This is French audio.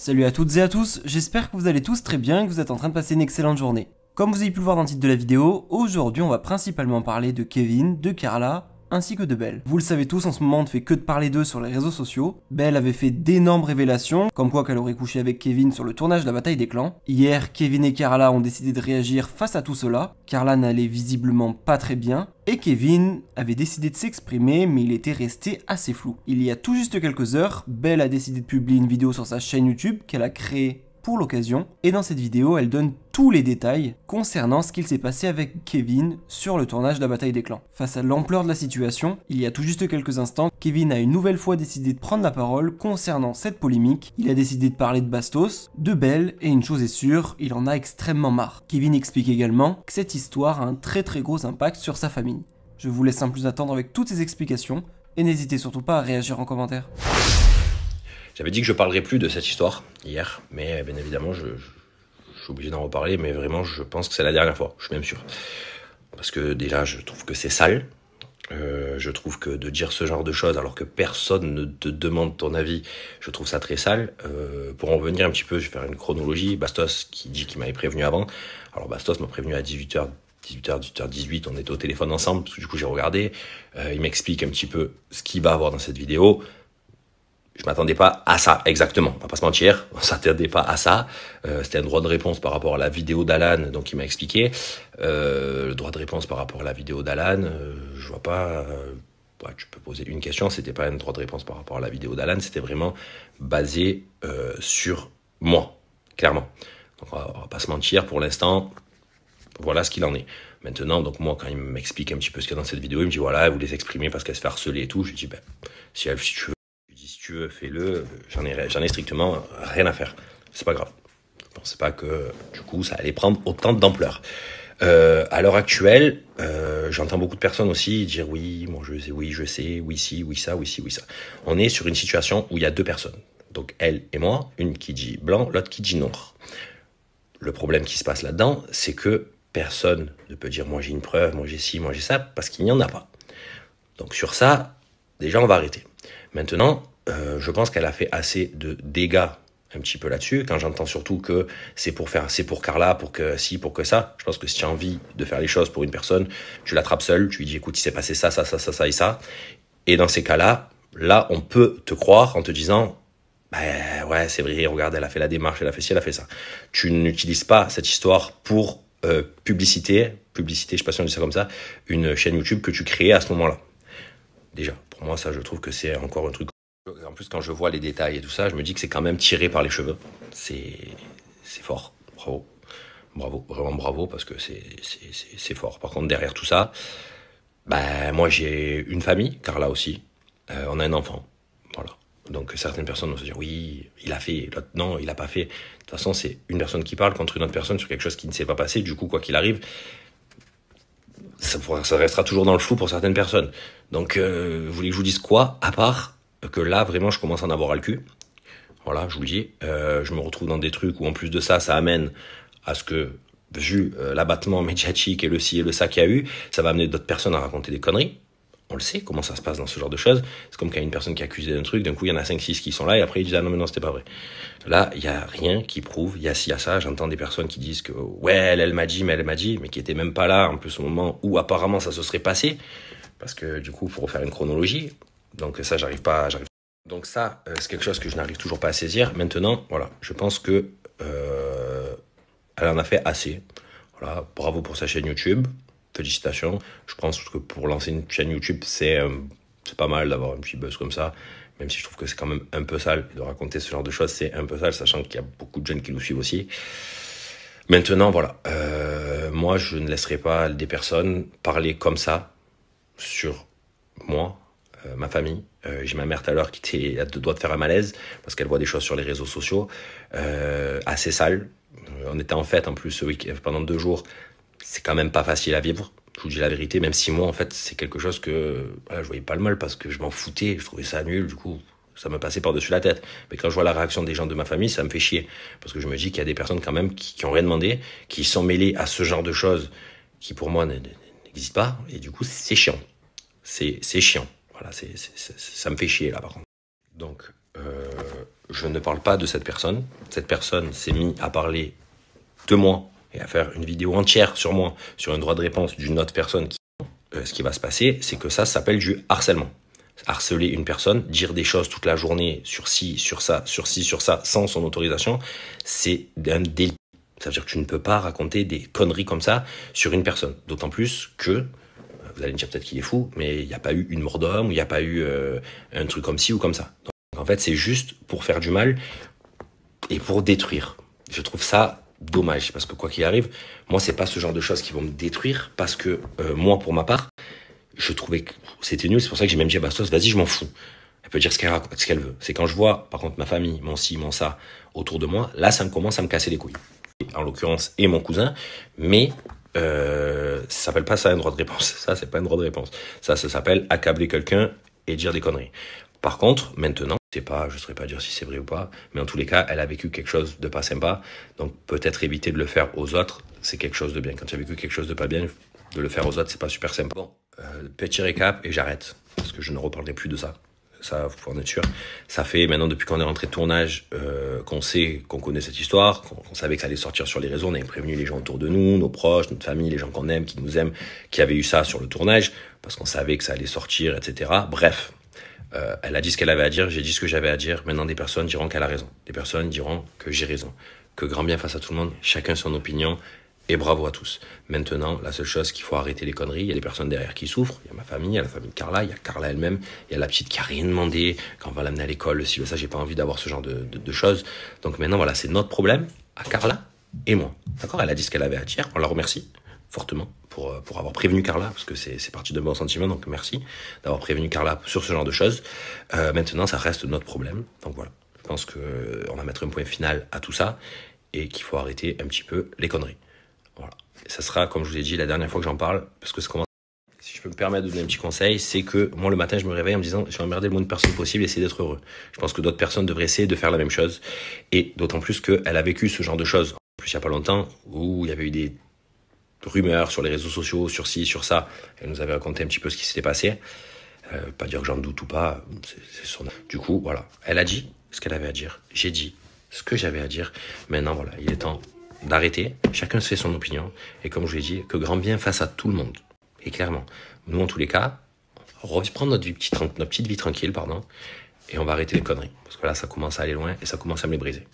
Salut à toutes et à tous, j'espère que vous allez tous très bien et que vous êtes en train de passer une excellente journée. Comme vous avez pu le voir dans le titre de la vidéo, aujourd'hui on va principalement parler de Kevin, de Carla, ainsi que de Belle. Vous le savez tous, en ce moment on ne fait que de parler d'eux sur les réseaux sociaux. Belle avait fait d'énormes révélations, comme quoi qu'elle aurait couché avec Kevin sur le tournage de la bataille des clans. Hier, Kevin et Carla ont décidé de réagir face à tout cela. Carla n'allait visiblement pas très bien, et Kevin avait décidé de s'exprimer, mais il était resté assez flou. Il y a tout juste quelques heures, Belle a décidé de publier une vidéo sur sa chaîne YouTube qu'elle a créée pour l'occasion, et dans cette vidéo, elle donne tous les détails concernant ce qu'il s'est passé avec Kevin sur le tournage de la bataille des clans. Face à l'ampleur de la situation, il y a tout juste quelques instants, Kevin a une nouvelle fois décidé de prendre la parole concernant cette polémique. Il a décidé de parler de Bastos, de Belle, et une chose est sûre, il en a extrêmement marre. Kevin explique également que cette histoire a un très gros impact sur sa famille. Je vous laisse sans plus attendre avec toutes ces explications, et n'hésitez surtout pas à réagir en commentaire. J'avais dit que je parlerais plus de cette histoire hier, mais bien évidemment, je suis obligé d'en reparler, mais vraiment, je pense que c'est la dernière fois, je suis même sûr. Parce que déjà, je trouve que c'est sale. Je trouve que de dire ce genre de choses alors que personne ne te demande ton avis, je trouve ça très sale. Pour en revenir un petit peu, je vais faire une chronologie. Bastos qui dit qu'il m'avait prévenu avant. Alors Bastos m'a prévenu à 18h, 18h18, on était au téléphone ensemble, parce que du coup j'ai regardé. Il m'explique un petit peu ce qu'il va avoir dans cette vidéo. Je m'attendais pas à ça, exactement. On va pas se mentir, on s'attendait pas à ça. C'était un droit de réponse par rapport à la vidéo d'Alan, donc il m'a expliqué. Le droit de réponse par rapport à la vidéo d'Alan, je vois pas... Ouais, tu peux poser une question, c'était pas un droit de réponse par rapport à la vidéo d'Alan, c'était vraiment basé sur moi, clairement. Donc on va pas se mentir, pour l'instant, voilà ce qu'il en est. Maintenant, donc moi, quand il m'explique un petit peu ce qu'il y a dans cette vidéo, il me dit voilà, elle voulait s'exprimer parce qu'elle se fait harceler et tout. Je lui dis ben, si tu veux, fais-le, j'en ai strictement rien à faire. C'est pas grave. Je pensais pas que, du coup, ça allait prendre autant d'ampleur. À l'heure actuelle, j'entends beaucoup de personnes aussi dire oui, moi je sais, oui, si, oui, ça, oui, si, oui, ça. On est sur une situation où il y a deux personnes. Donc, elle et moi, une qui dit blanc, l'autre qui dit noir. Le problème qui se passe là-dedans, c'est que personne ne peut dire moi j'ai une preuve, moi j'ai ci, moi j'ai ça, parce qu'il n'y en a pas. Donc, sur ça, déjà, on va arrêter. Maintenant, je pense qu'elle a fait assez de dégâts un petit peu là-dessus. Quand j'entends surtout que c'est pour Carla, pour que ci, pour que ça. Je pense que si tu as envie de faire les choses pour une personne, tu l'attrapes seule, tu lui dis écoute, il s'est passé ça et ça. Et dans ces cas-là, là, on peut te croire en te disant ben ouais, c'est vrai, regarde, elle a fait la démarche, elle a fait ci, elle a fait ça. Tu n'utilises pas cette histoire pour publicité, je sais pas si on dit ça comme ça, une chaîne YouTube que tu crées à ce moment-là. Déjà, pour moi, ça, je trouve que c'est encore un truc. En plus, quand je vois les détails et tout ça, je me dis que c'est quand même tiré par les cheveux. C'est fort. Bravo. Bravo. Vraiment bravo, parce que c'est fort. Par contre, derrière tout ça, bah, moi, j'ai une famille, Carla aussi. On a un enfant. Voilà. Donc, certaines personnes vont se dire, oui, il a fait. L'autre, non, il a pas fait. De toute façon, c'est une personne qui parle contre une autre personne sur quelque chose qui ne s'est pas passé. Du coup, quoi qu'il arrive, ça restera toujours dans le flou pour certaines personnes. Donc, vous voulez que je vous dise quoi, à part que là, vraiment, je commence à en avoir à le cul. Voilà, je vous le dis. Je me retrouve dans des trucs où, en plus de ça, ça amène à ce que, vu l'abattement médiatique et le ci et le ça qu'il y a eu, ça va amener d'autres personnes à raconter des conneries. On le sait, comment ça se passe dans ce genre de choses. C'est comme quand il y a une personne qui est accusée d'un truc, d'un coup, il y en a 5-6 qui sont là, et après, ils disent « Ah non, mais non, c'était pas vrai. » Là, il y a rien qui prouve, il y a ci, il y a ça. J'entends des personnes qui disent que « Ouais, elle m'a dit, mais qui étaient même pas là, en plus, au moment où, apparemment, ça se serait passé. » Parce que, du coup, il faut refaire une chronologie. Donc ça, Donc ça, c'est quelque chose que je n'arrive toujours pas à saisir. Maintenant, voilà, je pense que elle en a fait assez. Voilà, bravo pour sa chaîne YouTube. Félicitations. Je pense que pour lancer une chaîne YouTube, c'est pas mal d'avoir un petit buzz comme ça. Même si je trouve que c'est quand même un peu sale de raconter ce genre de choses, c'est un peu sale, sachant qu'il y a beaucoup de jeunes qui nous suivent aussi. Maintenant, voilà. Moi, je ne laisserai pas des personnes parler comme ça sur moi, ma famille. J'ai ma mère tout à l'heure qui était à deux doigts de faire un malaise parce qu'elle voit des choses sur les réseaux sociaux assez sales. On était en fête en plus ce week-end, pendant 2 jours. C'est quand même pas facile à vivre. Je vous dis la vérité, même si moi en fait c'est quelque chose que voilà, je voyais pas le mal parce que je m'en foutais, je trouvais ça nul, du coup ça me passait par-dessus la tête. Mais quand je vois la réaction des gens de ma famille, ça me fait chier parce que je me dis qu'il y a des personnes quand même qui ont rien demandé, qui sont mêlées à ce genre de choses qui pour moi n'existent pas, et du coup c'est chiant. C'est chiant. Voilà, ça me fait chier là par contre. Donc je ne parle pas de cette personne. Cette personne s'est mise à parler de moi et à faire une vidéo entière sur moi, sur un droit de réponse d'une autre personne. Ce qui va se passer, c'est que ça s'appelle du harcèlement. Harceler une personne, dire des choses toute la journée sur ci, sur ça, sur ci, sur ça, sans son autorisation, c'est un délit. Ça veut dire que tu ne peux pas raconter des conneries comme ça sur une personne. D'autant plus que, vous allez me dire peut-être qu'il est fou, mais il n'y a pas eu une mort d'homme, ou il n'y a pas eu un truc comme ci ou comme ça. Donc, en fait, c'est juste pour faire du mal et pour détruire. Je trouve ça dommage, parce que quoi qu'il arrive, moi, c'est pas ce genre de choses qui vont me détruire, parce que moi, pour ma part, je trouvais que c'était nul. C'est pour ça que j'ai même dit à Bastos, vas-y, je m'en fous. Elle peut dire ce qu'elle veut. C'est quand je vois, par contre, ma famille, mon ci, mon ça, autour de moi, là, ça me commence à me casser les couilles. En l'occurrence, et mon cousin, mais ça s'appelle pas ça un droit de réponse. Ça, c'est pas un droit de réponse. Ça s'appelle accabler quelqu'un et dire des conneries. Par contre, maintenant, je ne saurais pas dire si c'est vrai ou pas, mais en tous les cas, elle a vécu quelque chose de pas sympa, donc peut-être éviter de le faire aux autres, c'est quelque chose de bien. Quand tu as vécu quelque chose de pas bien, de le faire aux autres, c'est pas super sympa. Bon, petit récap et j'arrête, parce que je ne reparlerai plus de ça. Ça, vous pouvez en être sûr. Ça fait maintenant, depuis qu'on est rentré de tournage, qu'on sait, qu'on connaît cette histoire, qu'on savait que ça allait sortir sur les réseaux. On avait prévenu les gens autour de nous, nos proches, notre famille, les gens qu'on aime, qui nous aiment, qui avaient eu ça sur le tournage, parce qu'on savait que ça allait sortir, etc. Bref, elle a dit ce qu'elle avait à dire, j'ai dit ce que j'avais à dire. Maintenant, des personnes diront qu'elle a raison. Des personnes diront que j'ai raison. Que grand bien face à tout le monde, chacun son opinion. Et bravo à tous. Maintenant, la seule chose qu'il faut arrêter les conneries, il y a des personnes derrière qui souffrent, il y a ma famille, il y a la famille de Carla, il y a Carla elle-même, il y a la petite qui a rien demandé, quand on va l'amener à l'école, si ça, j'ai pas envie d'avoir ce genre de choses. Donc maintenant, voilà, c'est notre problème, à Carla et moi. D'accord? Elle a dit ce qu'elle avait à dire, on la remercie fortement pour avoir prévenu Carla, parce que c'est parti d'un bon sentiment, donc merci d'avoir prévenu Carla sur ce genre de choses. Maintenant, ça reste notre problème, donc voilà. Je pense qu'on va mettre un point final à tout ça, et qu'il faut arrêter un petit peu les conneries. Voilà. Ça sera, comme je vous ai dit la dernière fois que j'en parle, parce que si je peux me permettre de donner un petit conseil, c'est que moi le matin je me réveille en me disant je vais emmerder le moins de personnes possible et essayer d'être heureux. Je pense que d'autres personnes devraient essayer de faire la même chose, et d'autant plus qu'elle a vécu ce genre de choses. En plus il n'y a pas longtemps, où il y avait eu des rumeurs sur les réseaux sociaux, sur ci, sur ça. Elle nous avait raconté un petit peu ce qui s'était passé. Pas dire que j'en doute ou pas, c'est son... Du coup, voilà, elle a dit ce qu'elle avait à dire. J'ai dit ce que j'avais à dire. Maintenant, voilà, il est temps d'arrêter, chacun se fait son opinion, et comme je l'ai dit, que grand bien fasse à tout le monde. Et clairement, nous en tous les cas, on va prendre notre petite vie tranquille, pardon, et on va arrêter les conneries, parce que là ça commence à aller loin, et ça commence à me les briser.